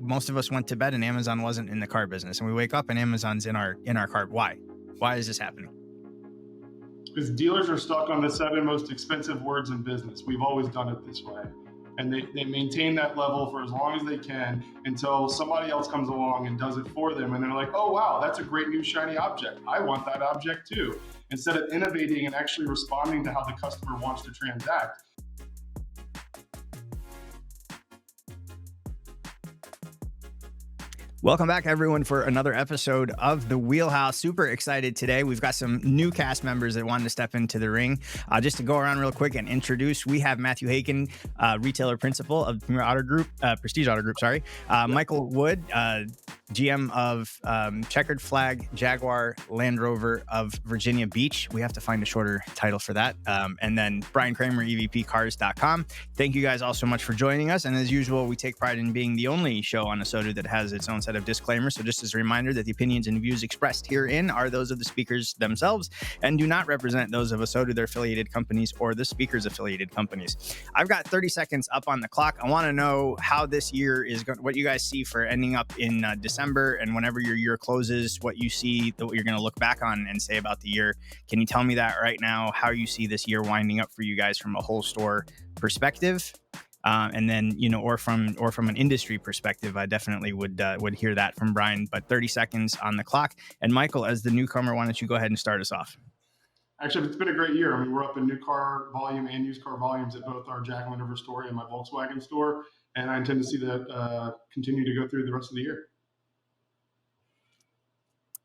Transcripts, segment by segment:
most of us went to bed and Amazon wasn't in the car business, and we wake up and Amazon's in our car. Why is this happening? Because dealers are stuck on the 7 most expensive words in business. We've always done it this way. And they maintain that level for as long as they can until somebody else comes along and does it for them. And they're like, oh, wow, that's a great new shiny object. I want that object too. Instead of innovating and actually responding to how the customer wants to transact. Welcome back, everyone, for another episode of the Wheelhouse. Super excited today. We've got some new cast members that wanted to step into the ring. Just to go around real quick and introduce, we have Matthew Haiken, retailer principal of Premier Auto Group, Prestige Auto Group, sorry. Michael Wood, GM of Checkered Flag, Jaguar, Land Rover of Virginia Beach. We have to find a shorter title for that. And then Brian Kramer, EVPcars.com. Thank you guys all so much for joining us. And as usual, we take pride in being the only show on ASOTU that has its own set of disclaimers. So just as a reminder that the opinions and views expressed herein are those of the speakers themselves and do not represent those of ASOTU, their affiliated companies, or the speakers' affiliated companies. I've got 30 seconds up on the clock. I want to know how this year is going, what you guys see for ending up in December, and whenever your year closes, what you see that you're going to look back on and say about the year. Can you tell me that right now, how you see this year winding up for you guys from a whole store perspective? And then, or from an industry perspective, I definitely would hear that from Brian. But 30 seconds on the clock. And Michael, as the newcomer, why don't you go ahead and start us off? Actually, it's been a great year. I mean, we're up in new car volume and used car volumes at both our Jack Land Rover store and my Volkswagen store. And I intend to see that continue to go through the rest of the year.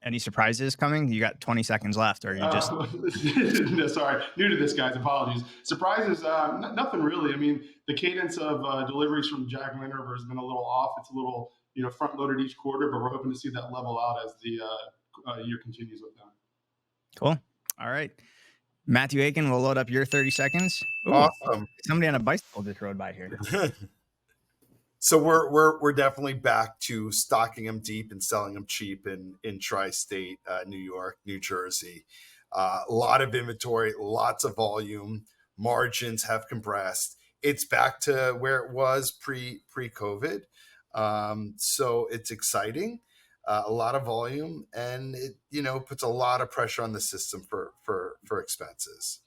Any surprises coming? You got 20 seconds left, or you just... No, sorry, new to this, guys. Apologies. Surprises, nothing really. I mean, the cadence of deliveries from Jack Land Rover has been a little off. It's a little, front loaded each quarter, but we're hoping to see that level out as the year continues with them. Cool. All right. Matthew Haiken, we'll load up your 30 seconds. Ooh, awesome. Somebody on a bicycle just rode by here. So we're definitely back to stocking them deep and selling them cheap in tri-state, New York, New Jersey. A lot of inventory, lots of volume. Margins have compressed. It's back to where it was pre-COVID. So it's exciting. A lot of volume, and it puts a lot of pressure on the system for expenses.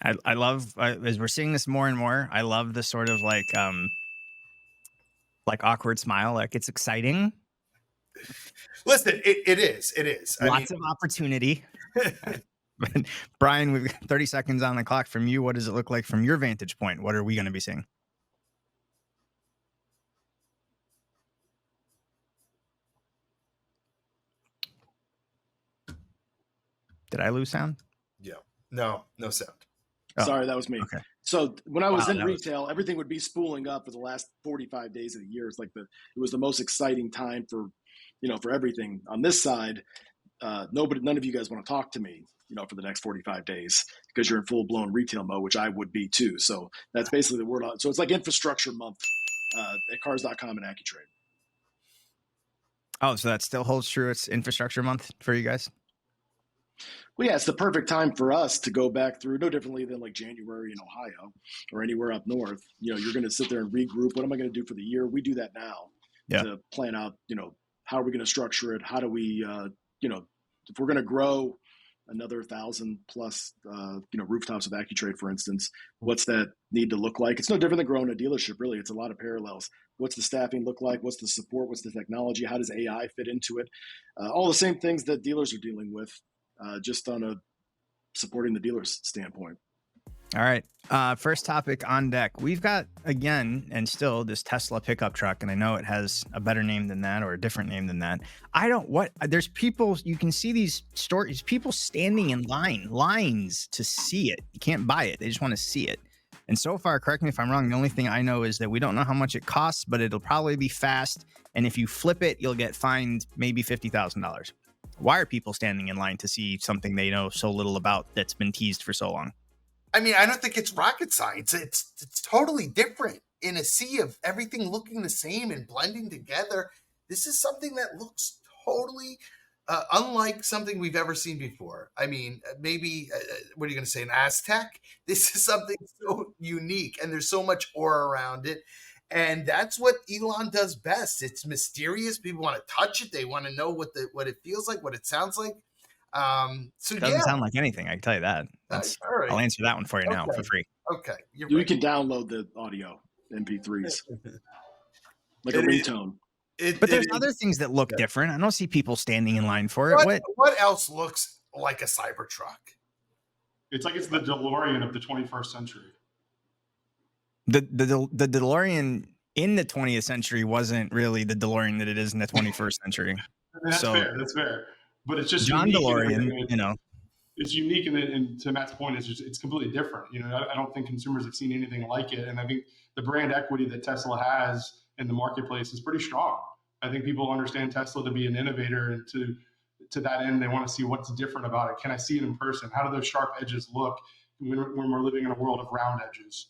I love, as we're seeing this more and more, I love the sort of like awkward smile. Like, it's exciting. Listen, it is. Lots of opportunity. Brian, we've got 30 seconds on the clock from you. What does it look like from your vantage point? What are we going to be seeing? Did I lose sound? Yeah. No sound. Oh. Sorry, that was me. Okay. So when I was in retail, everything would be spooling up for the last 45 days of the year. It's like it was the most exciting time for everything. On this side, none of you guys want to talk to me, for the next 45 days because you're in full blown retail mode, which I would be too. So that's basically the word on. So it's like infrastructure month at cars.com and AccuTrade. Oh, so that still holds true. It's infrastructure month for you guys. Well, yeah, it's the perfect time for us to go back through, no differently than like January in Ohio or anywhere up north. You're going to sit there and regroup. What am I going to do for the year? We do that now to plan out, how are we going to structure it? How do we, if we're going to grow another 1,000 plus, rooftops with AccuTrade, for instance, what's that need to look like? It's no different than growing a dealership, really. It's a lot of parallels. What's the staffing look like? What's the support? What's the technology? How does AI fit into it? All the same things that dealers are dealing with. Just on a supporting the dealer's standpoint. All right. First topic on deck. We've got, again, and still, this Tesla pickup truck, and I know it has a better name than that or a different name than that. There's people, you can see these stories, people standing in lines to see it. You can't buy it. They just want to see it. And so far, correct me if I'm wrong, the only thing I know is that we don't know how much it costs, but it'll probably be fast. And if you flip it, you'll get fined maybe $50,000. Why are people standing in line to see something they know so little about that's been teased for so long? I mean, I don't think it's rocket science. It's totally different in a sea of everything looking the same and blending together. This is something that looks totally unlike something we've ever seen before. I mean, maybe, what are you going to say, an Aztec? This is something so unique, and there's so much aura around it. And that's what Elon does best. It's mysterious. People want to touch it. They want to know what it feels like, what it sounds like. So Doesn't sound like anything. I can tell you that. All right. I'll answer that one for you now for free. Okay. You can download the audio MP3s like a ringtone. But there's other things that look different. I don't see people standing in line for it. What else looks like a Cybertruck? It's like it's the DeLorean of the 21st century. The DeLorean in the 20th century wasn't really the DeLorean that it is in the 21st century. That's fair. But it's just John unique DeLorean, it's unique, and to Matt's point, it's completely different. I don't think consumers have seen anything like it, and I think the brand equity that Tesla has in the marketplace is pretty strong. I think people understand Tesla to be an innovator, and to that end, they want to see what's different about it. Can I see it in person? How do those sharp edges look when we're living in a world of round edges?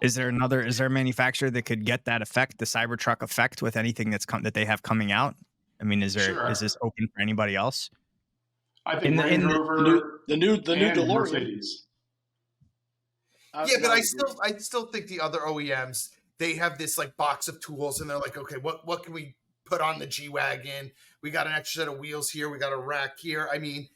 Is there a manufacturer that could get that effect, the Cybertruck effect, with anything that they have coming out? I mean, is this open for anybody else? I think the new DeLorean. Mercedes. Yeah, but I still think the other OEMs, they have this like box of tools, and they're like, okay, what can we put on the G-Wagon? We got an extra set of wheels here. We got a rack here. I mean,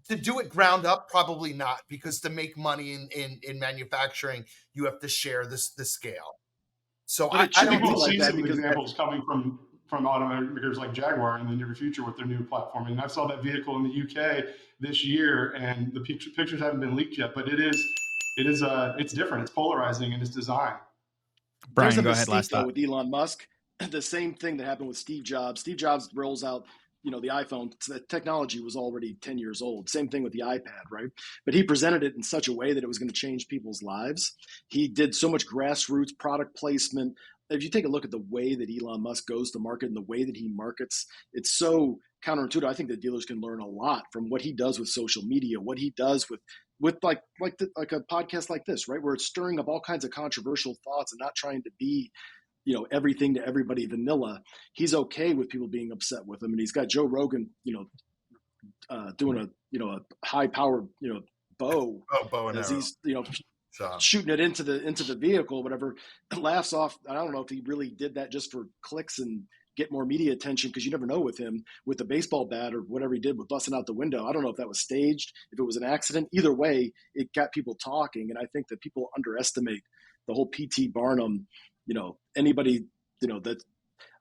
to do it ground up, probably not, because to make money in manufacturing, you have to share the scale. So I don't people like see that some examples coming from automakers like Jaguar in the near future with their new platform. And I saw that vehicle in the UK this year, and the pictures haven't been leaked yet, but it's different. It's polarizing in its design. Brian, go ahead. Last thought. With Elon Musk, the same thing that happened with Steve Jobs. Steve Jobs rolls out, the iPhone. The technology was already 10 years old. Same thing with the iPad, right? But he presented it in such a way that it was going to change people's lives. He did so much grassroots product placement. If you take a look at the way that Elon Musk goes to market and the way that he markets, it's so counterintuitive. I think that dealers can learn a lot from what he does with social media, what he does with like a podcast like this, right? Where it's stirring up all kinds of controversial thoughts and not trying to be, everything to everybody vanilla. He's okay with people being upset with him. And he's got Joe Rogan, doing a high powered, bow and as arrow. He's, shooting it into the vehicle, whatever. Laughs off. I don't know if he really did that just for clicks and get more media attention, because you never know with him, with the baseball bat or whatever he did with busting out the window. I don't know if that was staged, if it was an accident. Either way, it got people talking. And I think that people underestimate the whole P.T. Barnum, anybody, that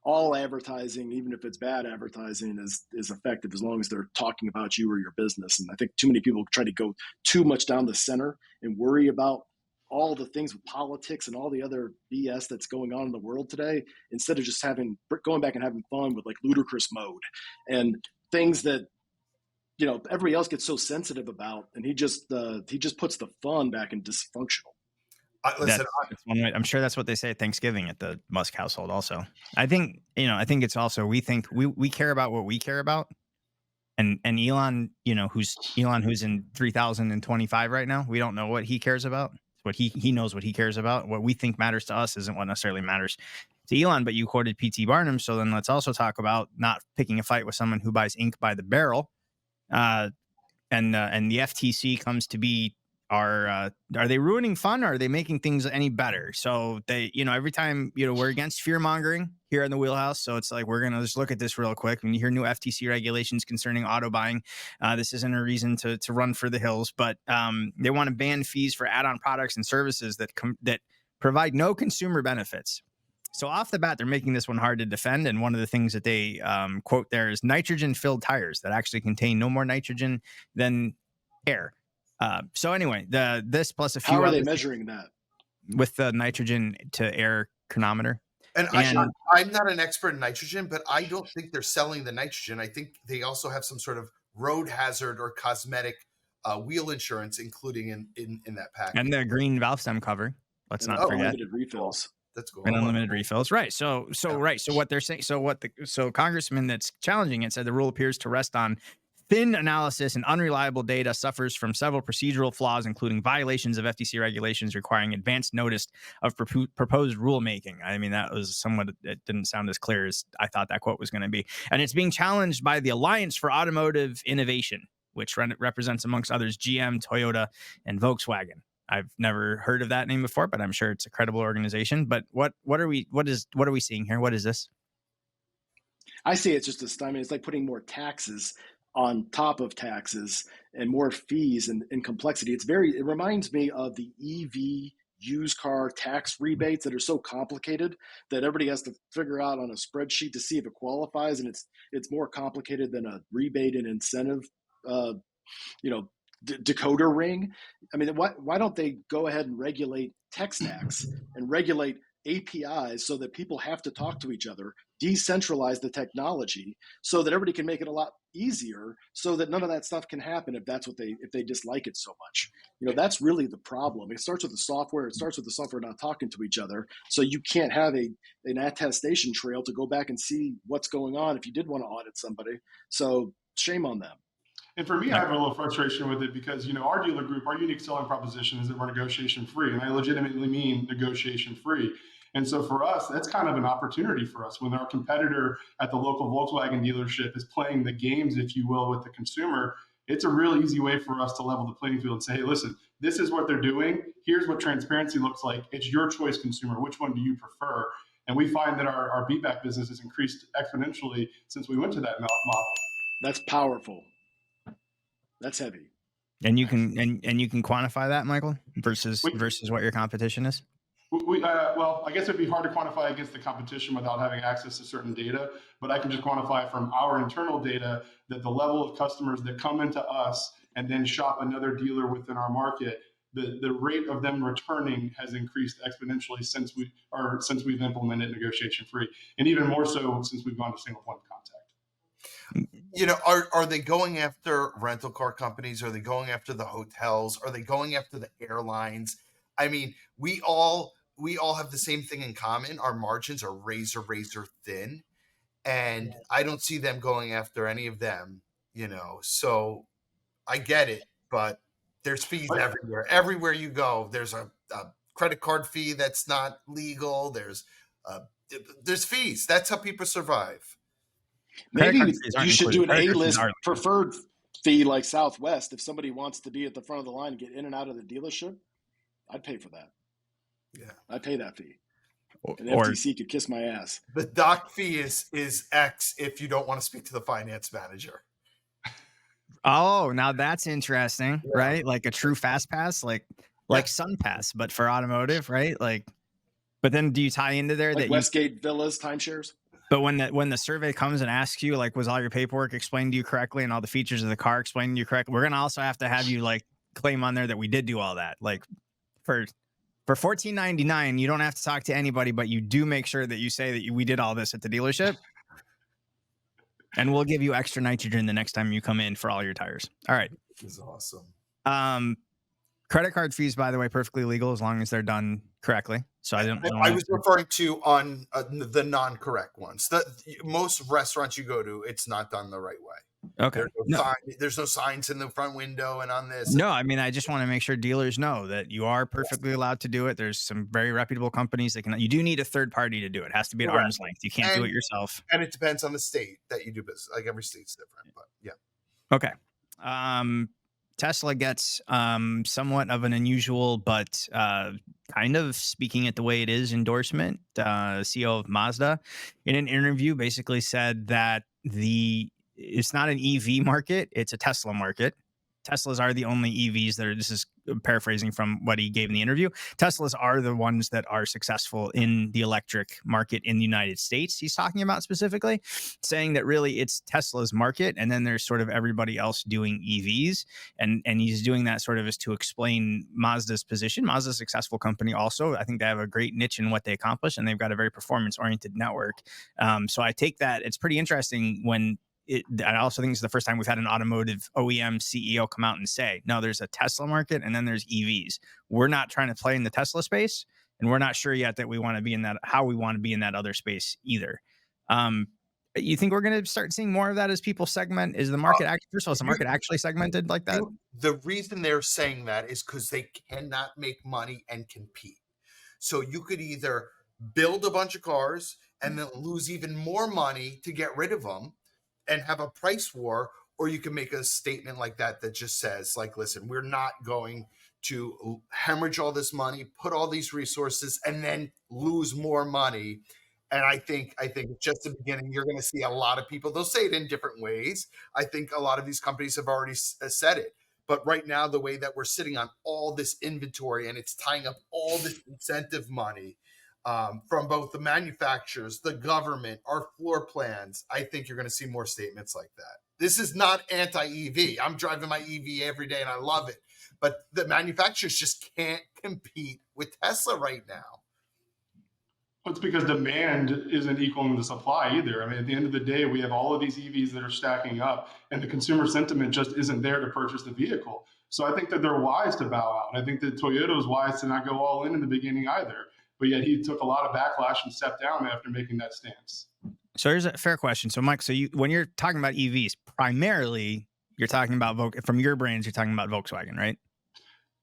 all advertising, even if it's bad advertising, is effective as long as they're talking about you or your business. And I think too many people try to go too much down the center and worry about all the things with politics and all the other BS that's going on in the world today, instead of just going back and having fun with like ludicrous mode and things that, everybody else gets so sensitive about. And he just puts the fun back in dysfunctional. I'm sure that's what they say at Thanksgiving at the Musk household also. I think it's also, we think we care about what we care about. And Elon, who's in 3025 right now, we don't know what he cares about. What he knows what he cares about. What we think matters to us isn't what necessarily matters to Elon. But you quoted P.T. Barnum, so then let's also talk about not picking a fight with someone who buys ink by the barrel. And the FTC comes to be are they ruining fun, or are they making things any better? So they, every time, we're against fear mongering here in the Wheelhouse. So it's like, we're going to just look at this real quick. When you hear new FTC regulations concerning auto buying, this isn't a reason to run for the hills, but they want to ban fees for add-on products and services that provide no consumer benefits. So off the bat, they're making this one hard to defend. And one of the things that they quote there is nitrogen-filled tires that actually contain no more nitrogen than air. So anyway, this plus a few. How are they measuring that? With the nitrogen to air chronometer. And I'm not an expert in nitrogen, but I don't think they're selling the nitrogen. I think they also have some sort of road hazard or cosmetic wheel insurance, including in that package. And the green valve stem cover. Let's not forget. Unlimited refills. That's cool. And unlimited refills. Right. So what they're saying. So congressman that's challenging it said the rule appears to rest on thin analysis and unreliable data, suffers from several procedural flaws, including violations of FTC regulations requiring advance notice of proposed rulemaking. I mean, that was it didn't sound as clear as I thought that quote was going to be. And it's being challenged by the Alliance for Automotive Innovation, which represents, amongst others, GM, Toyota, and Volkswagen. I've never heard of that name before, but I'm sure it's a credible organization. But what are we seeing here? What is this? I see it's just it's like putting more taxes on top of taxes and more fees and complexity. It reminds me of the EV used car tax rebates that are so complicated that everybody has to figure out on a spreadsheet to see if it qualifies, and it's more complicated than a rebate and incentive decoder ring. I mean, why don't they go ahead and regulate tech stacks and regulate APIs so that people have to talk to each other, decentralize the technology so that everybody can make it a lot easier, so that none of that stuff can happen if they dislike it so much. That's really the problem. It starts with the software. It starts with the software not talking to each other. So you can't have an attestation trail to go back and see what's going on if you did want to audit somebody. So shame on them. And for me, I have a little frustration with it because, our dealer group, our unique selling proposition is that we're negotiation free. And I legitimately mean negotiation free. And so for us, that's kind of an opportunity for us when our competitor at the local Volkswagen dealership is playing the games, if you will, with the consumer. It's a really easy way for us to level the playing field and say, hey, listen, this is what they're doing. Here's what transparency looks like. It's your choice, consumer. Which one do you prefer? And we find that our beatback business has increased exponentially since we went to that model. That's powerful. That's heavy. And you can quantify that, Michael, versus what your competition is. Well, I guess it'd be hard to quantify against the competition without having access to certain data, but I can just quantify from our internal data that the level of customers that come into us and then shop another dealer within our market, the rate of them returning has increased exponentially since we've implemented negotiation free, and even more so since we've gone to single point of contact. Are they going after rental car companies? Are they going after the hotels? Are they going after the airlines? I mean, we all have the same thing in common. Our margins are razor thin, and I don't see them going after any of them, so I get it, but there's fees everywhere. Everywhere you go, there's a credit card fee that's not legal. There's fees. That's how people survive. Maybe you should do an A-list preferred fee like Southwest. If somebody wants to be at the front of the line and get in and out of the dealership, I'd pay for that. Yeah, I'd pay that fee. And FTC could kiss my ass. The doc fee is X if you don't want to speak to the finance manager. Oh, now that's interesting, right? Like a true fast pass, like Sun Pass, but for automotive, right? But then do you tie into there like that Westgate Villas timeshares? But when the survey comes and asks you, was all your paperwork explained to you correctly and all the features of the car explained to you correctly, we're gonna also have to have you claim on there that we did do all that. For $14.99, you don't have to talk to anybody, but you do make sure that you say that we did all this at the dealership, and we'll give you extra nitrogen the next time you come in for all your tires. All right, this is awesome. Credit card fees, by the way, perfectly legal as long as they're done correctly. So I was referring to on the non-correct ones. Most restaurants you go to, it's not done the right way. Okay. There's no signs in the front window and on this. No, I mean, I just want to make sure dealers know that you are perfectly allowed to do it. There's some very reputable companies that can. You do need a third party to do it. It has to be at arm's length. You can't do it yourself. And it depends on the state that you do business. Like every state's different, but yeah. Okay. Tesla gets somewhat of an unusual, but kind of speaking it the way it is endorsement. CEO of Mazda in an interview basically said that it's not an EV market, it's a Tesla market. Teslas are the only EVs that are, this is paraphrasing from what he gave in the interview. Teslas are the ones that are successful in the electric market in the United States. He's talking about specifically saying that really it's Tesla's market. And then there's sort of everybody else doing EVs. And he's doing that sort of as to explain Mazda's position. Mazda's a successful company also. I think they have a great niche in what they accomplish, and they've got a very performance-oriented network. So I take that. It's pretty interesting when I also think it's the first time we've had an automotive OEM CEO come out and say, no, there's a Tesla market and then there's EVs. We're not trying to play in the Tesla space, and we're not sure yet that we want to be in that, how we want to be in that other space either. You think we're going to start seeing more of that as people segment? Is the market is the market actually segmented like that? The reason they're saying that is because they cannot make money and compete. So you could either build a bunch of cars and then lose even more money to get rid of them and have a price war, or you can make a statement like that just says, listen, we're not going to hemorrhage all this money, put all these resources, and then lose more money. And I think it's just the beginning. You're going to see a lot of people. They'll say it in different ways. I think a lot of these companies have already said it. But right now, the way that we're sitting on all this inventory and it's tying up all this incentive money from both the manufacturers, the government, our floor plans, I think you're going to see more statements like that. This is not anti-EV. I'm driving my EV every day and I love it. But the manufacturers just can't compete with Tesla right now. It's because demand isn't equaling the supply either. I mean, at the end of the day, we have all of these EVs that are stacking up, and the consumer sentiment just isn't there to purchase the vehicle. So I think that they're wise to bow out. I think that Toyota was wise to not go all in the beginning either. But yet he took a lot of backlash and stepped down after making that stance. So here's a fair question. So Mike, when you're talking about EVs, primarily you're talking about from your brands, you're talking about Volkswagen, right?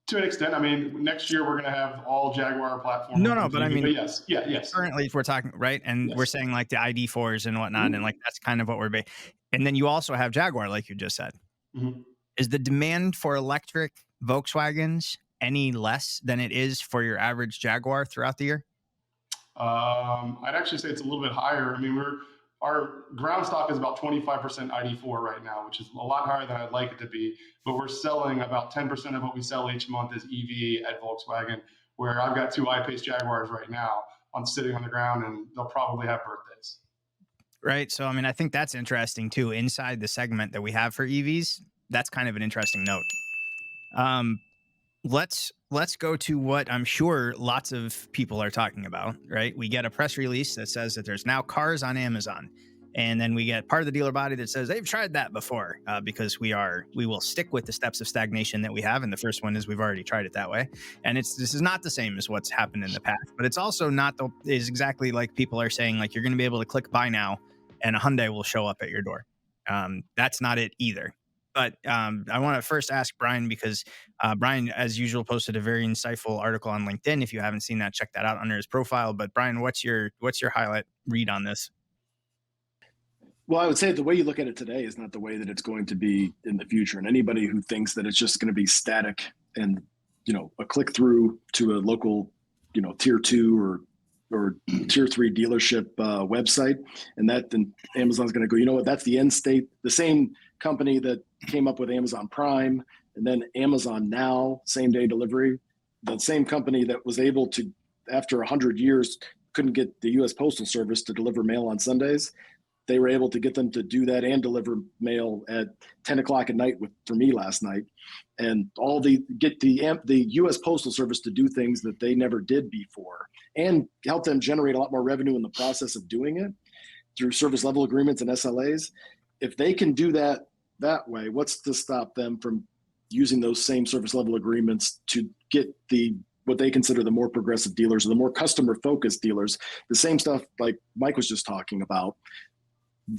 To an extent. I mean, next year we're going to have all Jaguar platforms. No, but I mean, yes. Currently, if we're talking, right, and we're saying like the ID4s and whatnot, and like that's kind of what we're and then you also have Jaguar, like you just said. Is the demand for electric Volkswagens any less than it is for your average Jaguar throughout the year? I'd actually say it's a little bit higher. I mean, our ground stock is about 25% ID4 right now, which is a lot higher than I'd like it to be. But we're selling about 10% of what we sell each month is EV at Volkswagen, where I've got 2 I-Pace Jaguars right now sitting on the ground, and they'll probably have birthdays. Right. So, I mean, I think that's interesting too. Inside the segment that we have for EVs, that's kind of an interesting note. Let's go to what I'm sure lots of people are talking about, right? We get a press release that says that there's now cars on Amazon. And then we get part of the dealer body that says they've tried that before because we will stick with the steps of stagnation that we have. And the first one is we've already tried it that way. And this is not the same as what's happened in the past, but it's also not is exactly like people are saying, like you're going to be able to click buy now and a Hyundai will show up at your door. That's not it either. But I want to first ask Brian because Brian, as usual, posted a very insightful article on LinkedIn. If you haven't seen that, check that out under his profile. But Brian, what's your highlight read on this? Well, I would say the way you look at it today is not the way that it's going to be in the future. And anybody who thinks that it's just going to be static and, a click through to a local, tier 2 or tier 3 dealership website, and then Amazon's going to go, you know what, that's the end state. The same company that came up with Amazon Prime and then Amazon Now, same day delivery, the same company that was able to, after 100 years, couldn't get the U.S. Postal Service to deliver mail on Sundays. They were able to get them to do that and deliver mail at 10 o'clock at night for me last night, and get the U.S. Postal Service to do things that they never did before, and help them generate a lot more revenue in the process of doing it through service level agreements and SLAs. If they can do that way, what's to stop them from using those same service level agreements to get what they consider the more progressive dealers or the more customer focused dealers, the same stuff like Mike was just talking about?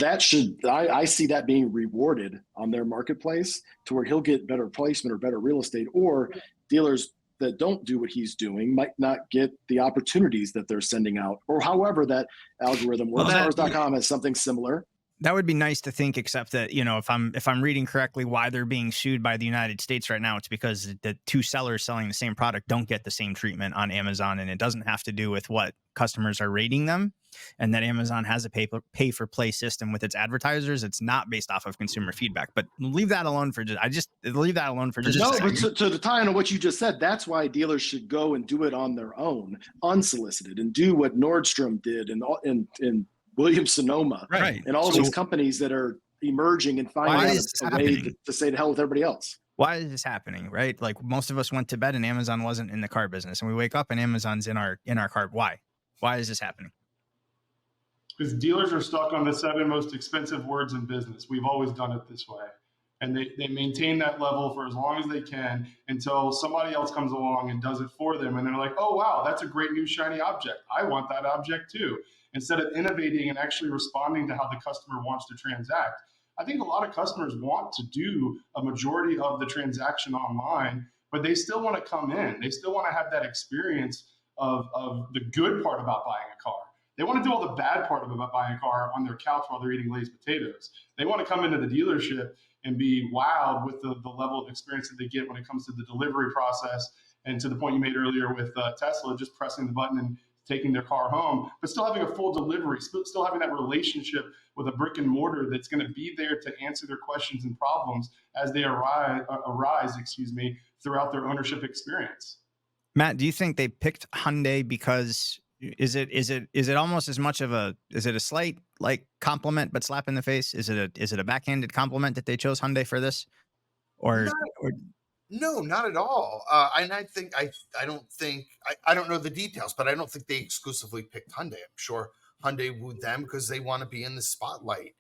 I see that being rewarded on their marketplace to where he'll get better placement or better real estate, or dealers that don't do what he's doing might not get the opportunities that they're sending out, or however that algorithm works. Cars.com has something similar. That would be nice to think, except that, if I'm reading correctly, why they're being sued by the United States right now, it's because the 2 sellers selling the same product don't get the same treatment on Amazon. And it doesn't have to do with what customers are rating them, and that Amazon has a pay for play system with its advertisers. It's not based off of consumer feedback, but leave that alone for just a second. But to tie into what you just said, that's why dealers should go and do it on their own, unsolicited, and do what Nordstrom did and Williams-Sonoma, right, and all these companies that are emerging and finding a way to say to hell with everybody else. Why is this happening, right? Like most of us went to bed and Amazon wasn't in the car business, and we wake up and Amazon's in our car. Why is this happening? Because dealers are stuck on the 7 most expensive words in business. We've always done it this way. And they maintain that level for as long as they can until somebody else comes along and does it for them. And they're like, oh, wow, that's a great new shiny object. I want that object too. Instead of innovating and actually responding to how the customer wants to transact. I think a lot of customers want to do a majority of the transaction online, but they still want to come in. They still want to have that experience of the good part about buying a car. They want to do all the bad part about buying a car on their couch while they're eating Lay's potatoes. They want to come into the dealership and be wowed with the level of experience that they get when it comes to the delivery process. And to the point you made earlier with Tesla, just pressing the button and taking their car home, but still having a full delivery, still having that relationship with a brick and mortar that's going to be there to answer their questions and problems as they arise, throughout their ownership experience. Matt, do you think they picked Hyundai because is it almost as much of a slight like compliment but slap in the face? Is it a backhanded compliment that they chose Hyundai for this, or no, not at all. And I don't know the details, but I don't think they exclusively picked Hyundai. I'm sure Hyundai wooed them because they want to be in the spotlight.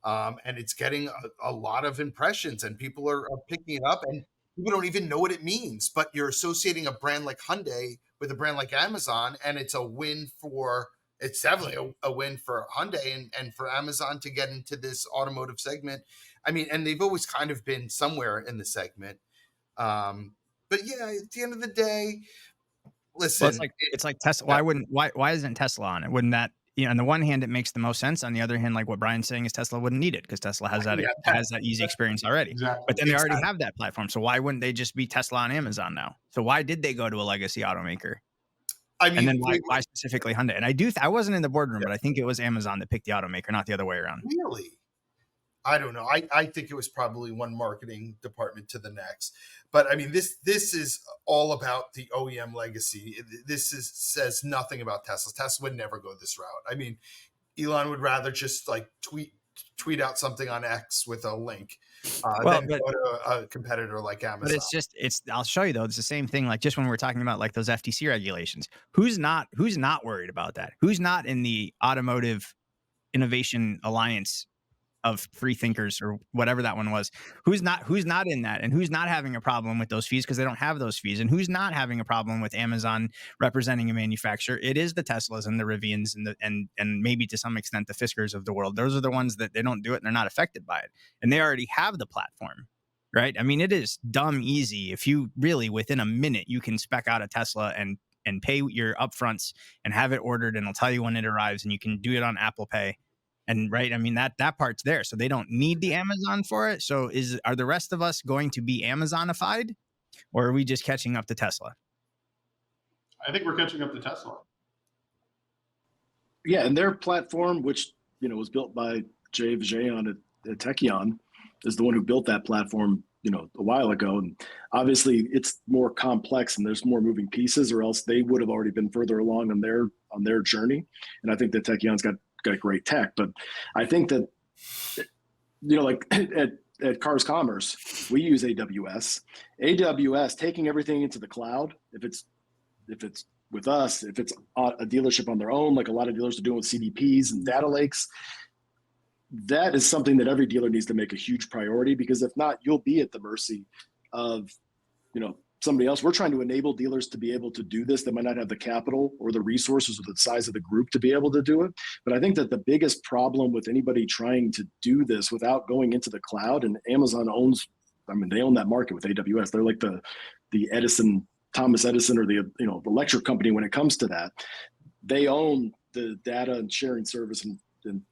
And it's getting a lot of impressions, and people are picking it up, and people don't even know what it means. But you're associating a brand like Hyundai with a brand like Amazon, and it's definitely a win for Hyundai and for Amazon to get into this automotive segment. I mean, and they've always kind of been somewhere in the segment. But yeah, at the end of the day, listen, well, it's like Tesla. Why isn't Tesla on it? Wouldn't that, on the one hand, it makes the most sense. On the other hand, like what Brian's saying is Tesla wouldn't need it because Tesla has that easy experience already. Exactly. But then they already have that platform. So why wouldn't they just be Tesla on Amazon now? So why did they go to a legacy automaker? I mean, and then why specifically Hyundai? And I wasn't in the boardroom, but I think it was Amazon that picked the automaker, not the other way around. Really? I don't know. I think it was probably one marketing department to the next. But I mean, this is all about the OEM legacy. Says nothing about Tesla. Tesla would never go this route. I mean, Elon would rather just like tweet out something on X with a link than go to a competitor like Amazon. But I'll show you though. It's the same thing. Like just when we're talking about like those FTC regulations, who's not worried about that? Who's not in the Automotive Innovation Alliance of free thinkers or whatever that one was? Who's not in that, and who's not having a problem with those fees because they don't have those fees, and who's not having a problem with Amazon representing a manufacturer? It is the Teslas and the Rivians and maybe to some extent the Fiskars of the world. Those are the ones that they don't do it and they're not affected by it, and they already have the platform, right? I mean, it is dumb easy. If you really within a minute you can spec out a Tesla and pay your upfronts and have it ordered, and it'll tell you when it arrives, and you can do it on Apple Pay. And right, I mean that part's there, so they don't need the Amazon for it. So are the rest of us going to be Amazonified, or are we just catching up to Tesla? I think we're catching up to Tesla. Yeah, and their platform, which was built by Jay Vijayan at Techion, is the one who built that platform, a while ago. And obviously, it's more complex and there's more moving pieces, or else they would have already been further along on their journey. And I think that Techion's got great tech, but I think that like at Cars Commerce, we use AWS. AWS taking everything into the cloud. If it's with us, if it's a dealership on their own, like a lot of dealers are doing with CDPs and data lakes, that is something that every dealer needs to make a huge priority, because if not, you'll be at the mercy of somebody else. We're trying to enable dealers to be able to do this. They might not have the capital or the resources or the size of the group to be able to do it. But I think that the biggest problem with anybody trying to do this without going into the cloud, and Amazon they own that market with AWS. They're like the Thomas Edison, or the electric company when it comes to that. They own the data and sharing service and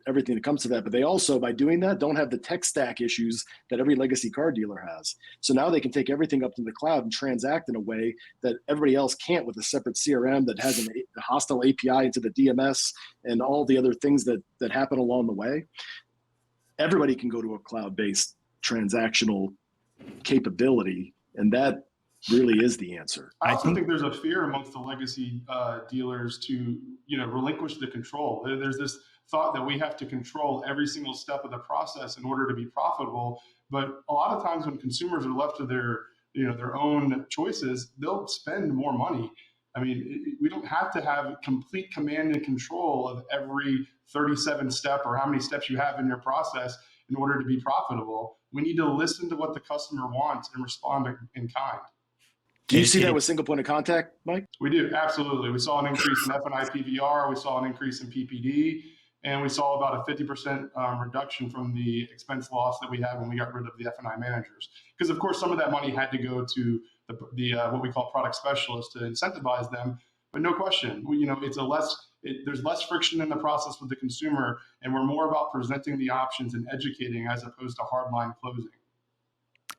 everything that comes to that. But they also, by doing that, don't have the tech stack issues that every legacy car dealer has. So now they can take everything up to the cloud and transact in a way that everybody else can't, with a separate CRM that has a hostile API into the DMS and all the other things that happen along the way. Everybody can go to a cloud-based transactional capability, and that really is the answer. I also think there's a fear amongst the legacy dealers to relinquish the control. There's this thought that we have to control every single step of the process in order to be profitable. But a lot of times when consumers are left to their own choices, they'll spend more money. I mean, we don't have to have complete command and control of every 37 step or how many steps you have in your process in order to be profitable. We need to listen to what the customer wants and respond in kind. Do you see that with single point of contact, Mike? We do, absolutely. We saw an increase in F&I PVR, we saw an increase in PPD, and we saw about a 50% reduction from the expense loss that we had when we got rid of the F&I managers. Because of course, some of that money had to go to the what we call product specialists to incentivize them. But no question, it's a less There's less friction in the process with the consumer, and we're more about presenting the options and educating as opposed to hardline closing.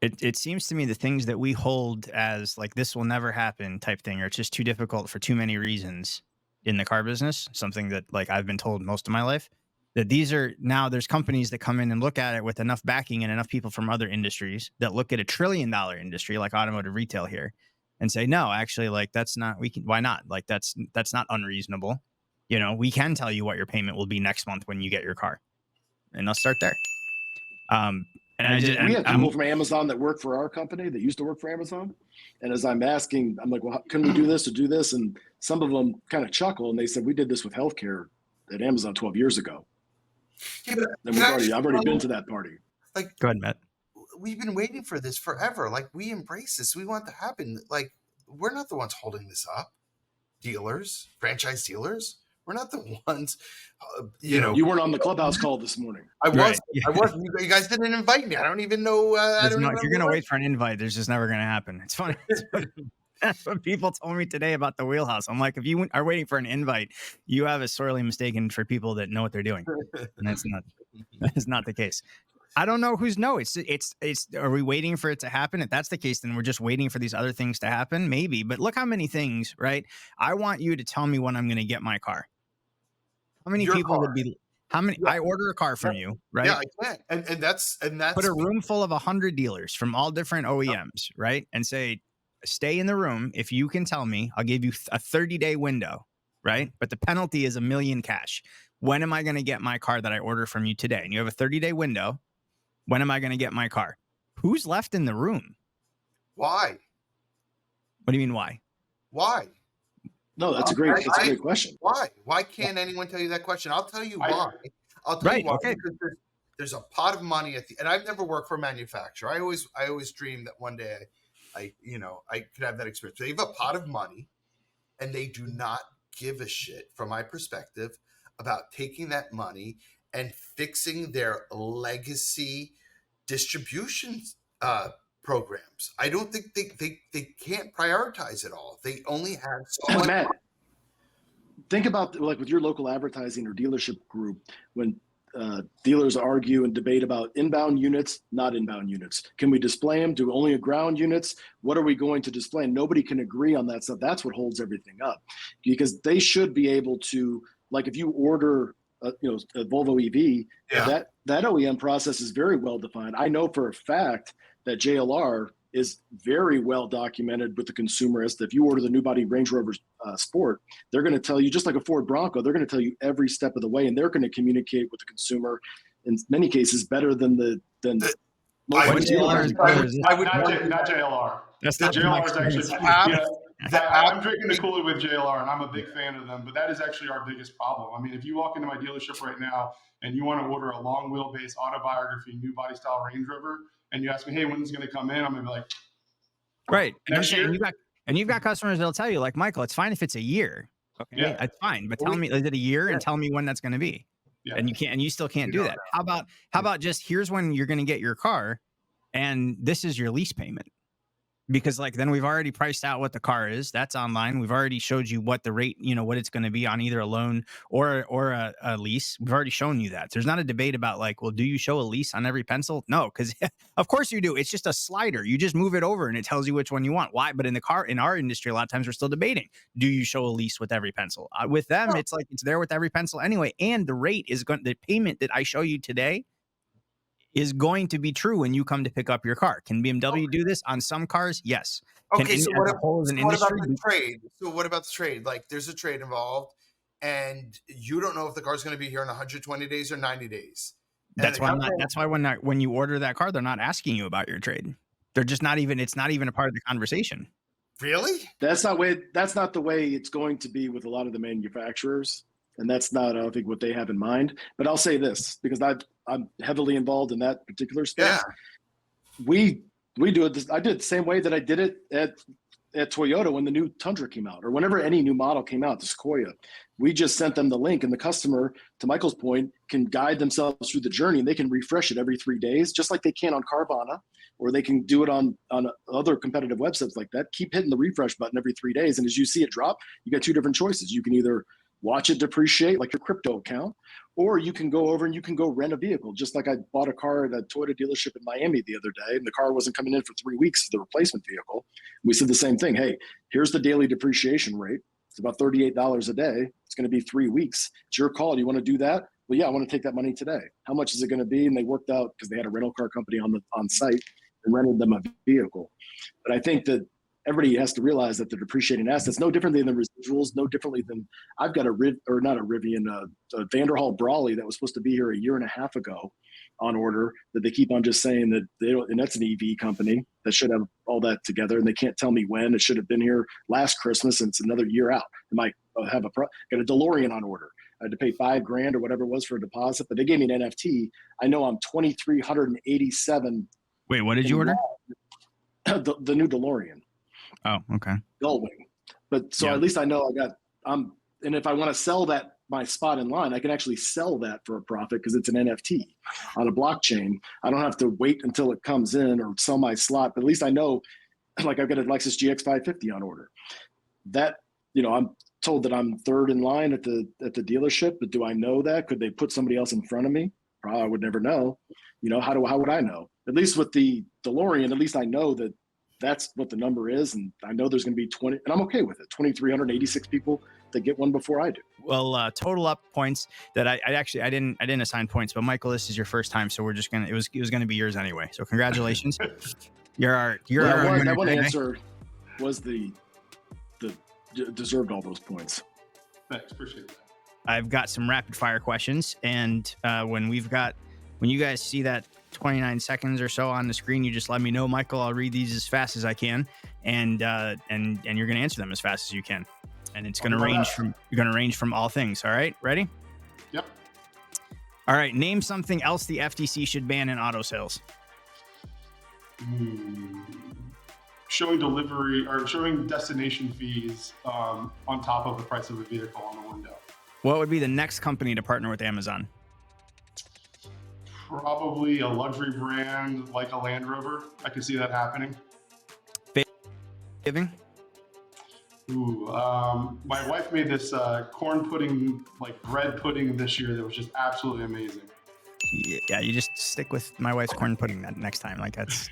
It seems to me the things that we hold as like this will never happen type thing, or it's just too difficult for too many reasons in the car business, something that like I've been told most of my life, that these are now there's companies that come in and look at it with enough backing and enough people from other industries that look at $1 trillion industry like automotive retail here and say, no, actually, like that's not, why not? Like that's not unreasonable. You know, we can tell you what your payment will be next month when you get your car, and they'll start there. We have people from Amazon that work for our company that used to work for Amazon. And as I'm asking, I'm like, well, can we do this or do this? And some of them kind of chuckle and they said, we did this with healthcare at Amazon 12 years ago. Yeah, but I've already been to that party. Like, go ahead, Matt. We've been waiting for this forever. Like, we embrace this. We want it to happen. Like, we're not the ones holding this up. Dealers, franchise dealers. We're not the ones, you know. You weren't on the Clubhouse call this morning. I was. You guys didn't invite me. I don't even know. If you're going to wait for an invite, there's just never going to happen. It's funny. That's what people told me today about the Wheelhouse. I'm like, if you are waiting for an invite, you have a sorely mistaken for people that know what they're doing. And that is not the case. I don't know who's no. It's. Are we waiting for it to happen? If that's the case, then we're just waiting for these other things to happen. Maybe, but look how many things, right? I want you to tell me when I'm going to get my car. How many people would be? How many? Yeah. I order a car from you, right? Yeah, I can. And that's put a room full of 100 dealers from all different OEMs, right? And say, stay in the room. If you can tell me, I'll give you a 30-day window, right? But the penalty is $1 million cash. When am I going to get my car that I order from you today? And you have a 30-day window. When am I going to get my car? Who's left in the room? Why? What do you mean, why? Why? No, that's a great question. Why? Why can't anyone tell you that question? I'll tell you why. I'll tell you why. Okay. Because there's a pot of money and I've never worked for a manufacturer. I always dreamed that one day I could have that experience. They have a pot of money and they do not give a shit, from my perspective, about taking that money and fixing their legacy distribution programs. I don't think they can't prioritize it all. They only have so much. Matt, think about like with your local advertising or dealership group when dealers argue and debate about inbound units, not inbound units. Can we display them? Do only ground units? What are we going to display? And nobody can agree on that stuff. That's what holds everything up, because they should be able to, like, if you order a Volvo EV, that OEM process is very well defined. I know for a fact that JLR is very well documented with the consumer as to if you order the new body Range Rover Sport, they're going to tell you, just like a Ford Bronco, they're going to tell you every step of the way, and they're going to communicate with the consumer in many cases better than not JLR. That's not JLR is actually I'm drinking the Kool-Aid with JLR, and I'm a big fan of them, but that is actually our biggest problem. I mean, if you walk into my dealership right now and you want to order a long wheelbase autobiography new body style Range Rover, and you ask me, hey, when's it going to come in? I'm going to be like, right. And you've got customers that'll tell you, like, Michael, it's fine if it's a year. Okay, yeah, it's fine, but tell me, is it a year? And tell me when that's going to be. Yeah. And you still can't do that. How about just here's when you're going to get your car, and this is your lease payment. Because like then we've already priced out what the car is. That's online. We've already showed you what the rate, what it's going to be on either a loan or a lease. We've already shown you that. There's not a debate about like, well, do you show a lease on every pencil? No, because of course you do. It's just a slider. You just move it over and it tells you which one you want. Why? But in our industry, a lot of times we're still debating. Do you show a lease with every pencil? With them, it's like it's there with every pencil anyway. And the rate is the payment that I show you today is going to be true when you come to pick up your car. Can BMW do this on some cars? Yes. Okay, so what about the trade? So what about the trade? Like there's a trade involved and you don't know if the car's going to be here in 120 days or 90 days. That's why when you order that car, they're not asking you about your trade. They're just it's not even a part of the conversation. Really? That's not the way it's going to be with a lot of the manufacturers. And that's not, I don't think, what they have in mind. But I'll say this, because I'm heavily involved in that particular space. Yeah. We do it. I did it the same way that I did it at Toyota when the new Tundra came out, or whenever any new model came out, the Sequoia. We just sent them the link, and the customer, to Michael's point, can guide themselves through the journey, and they can refresh it every 3 days, just like they can on Carvana, or they can do it on other competitive websites like that. Keep hitting the refresh button every 3 days, and as you see it drop, you got two different choices. You can either watch it depreciate like your crypto account, or you can go over and you can go rent a vehicle. Just like I bought a car at a Toyota dealership in Miami the other day, and the car wasn't coming in for 3 weeks, the replacement vehicle. We said the same thing. Hey, here's the daily depreciation rate. It's about $38 a day. It's going to be 3 weeks. It's your call. Do you want to do that? Well, yeah, I want to take that money today. How much is it going to be? And they worked out, because they had a rental car company on site, and rented them a vehicle. But I think that everybody has to realize that the depreciating assets, no differently than the residuals, no differently than I've got a Vanderhall Brawley that was supposed to be here a year and a half ago on order, that they keep on just saying that they don't, and that's an EV company that should have all that together, and they can't tell me when. It should have been here last Christmas, and it's another year out. I might have got a DeLorean on order. I had to pay $5,000 or whatever it was for a deposit, but they gave me an NFT. I know I'm 2,387. Wait, what did you order? The new DeLorean. Oh, okay. Gullwing. But so at least I know and if I want to sell that, my spot in line, I can actually sell that for a profit because it's an NFT on a blockchain. I don't have to wait until it comes in or sell my slot, but at least I know, like I've got a Lexus GX 550 on order. That, I'm told that I'm third in line at the dealership, but do I know that? Could they put somebody else in front of me? Probably I would never know. How would I know? At least with the DeLorean, at least I know that that's what the number is, and I know there's going to be 20, and I'm okay with it. 2,386 people that get one before I do. Well, total up points that I didn't assign points, but Michael, this is your first time, so we're just gonna it was gonna be yours anyway. So congratulations. That one answer was the deserved all those points. Thanks, appreciate that. I've got some rapid fire questions, and when you guys see that 29 seconds or so on the screen, you just let me know, Michael. I'll read these as fast as I can, and you're going to answer them as fast as you can. And it's going to range from all things. All right, ready? Yep. All right. Name something else the FTC should ban in auto sales. Showing delivery or showing destination fees on top of the price of a vehicle on the window. What would be the next company to partner with Amazon? Probably a luxury brand like a Land Rover. I could see that happening. Giving? Ooh, my wife made this corn pudding, like bread pudding this year that was just absolutely amazing. Yeah, you just stick with my wife's corn pudding that next time. Like that's...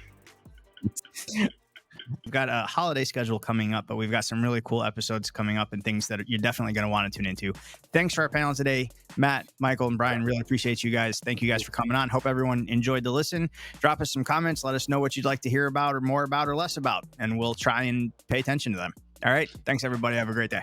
We've got a holiday schedule coming up, but we've got some really cool episodes coming up and things that you're definitely going to want to tune into. Thanks for our panel today, Matt, Michael, and Brian. Really appreciate you guys. Thank you guys for coming on. Hope everyone enjoyed the listen. Drop us some comments. Let us know what you'd like to hear about or more about or less about, and we'll try and pay attention to them. All right. Thanks, everybody. Have a great day.